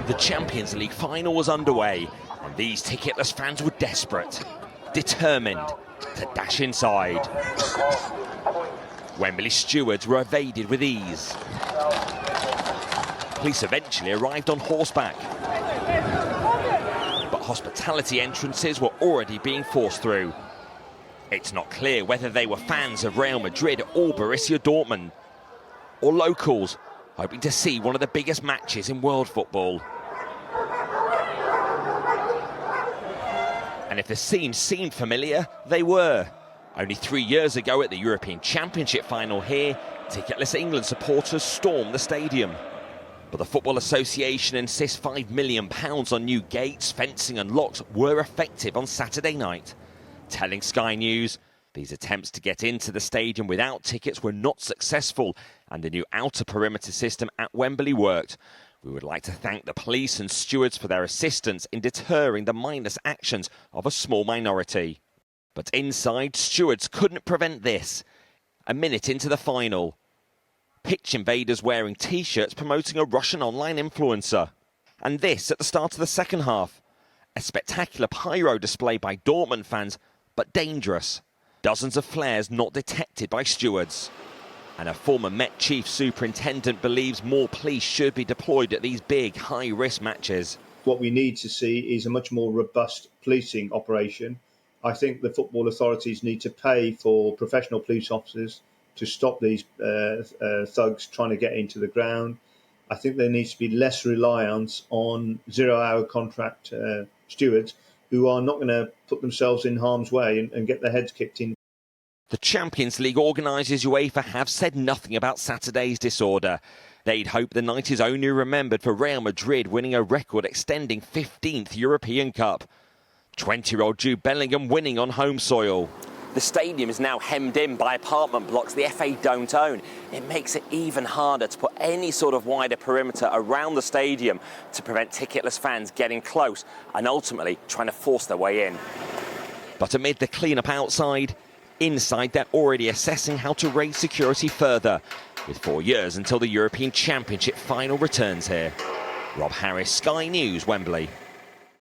The Champions League final was underway, and these ticketless fans were desperate, determined to dash inside. Wembley stewards were evaded with ease. Police eventually arrived on horseback, but hospitality entrances were already being forced through. It's not clear whether they were fans of Real Madrid or Borussia Dortmund, or locals hoping to see one of the biggest matches in world football. And if the scenes seemed familiar, they were. Only 3 years ago at the European Championship final here, ticketless England supporters stormed the stadium. But the Football Association insists £5 million on new gates, fencing and locks were effective on Saturday night, telling Sky News these attempts to get into the stadium without tickets were not successful and the new outer perimeter system at Wembley worked. We would like to thank the police and stewards for their assistance in deterring the mindless actions of a small minority. But inside, stewards couldn't prevent this. A minute into the final, pitch invaders wearing T-shirts promoting a Russian online influencer. And this at the start of the second half. A spectacular pyro display by Dortmund fans, but dangerous. Dozens of flares not detected by stewards. And a former Met chief superintendent believes more police should be deployed at these big, high-risk matches. What we need to see is a much more robust policing operation. I think the football authorities need to pay for professional police officers to stop these thugs trying to get into the ground. I think there needs to be less reliance on zero-hour contract stewards who are not going to put themselves in harm's way and get their heads kicked in. The Champions League organisers UEFA have said nothing about Saturday's disorder. They'd hope the night is only remembered for Real Madrid winning a record-extending 15th European Cup. 20-year-old Jude Bellingham winning on home soil. The stadium is now hemmed in by apartment blocks the FA don't own. It makes it even harder to put any sort of wider perimeter around the stadium to prevent ticketless fans getting close and ultimately trying to force their way in. But amid the clean-up outside, inside they're already assessing how to raise security further, with 4 years until the European Championship final returns here. Rob Harris, Sky News, Wembley.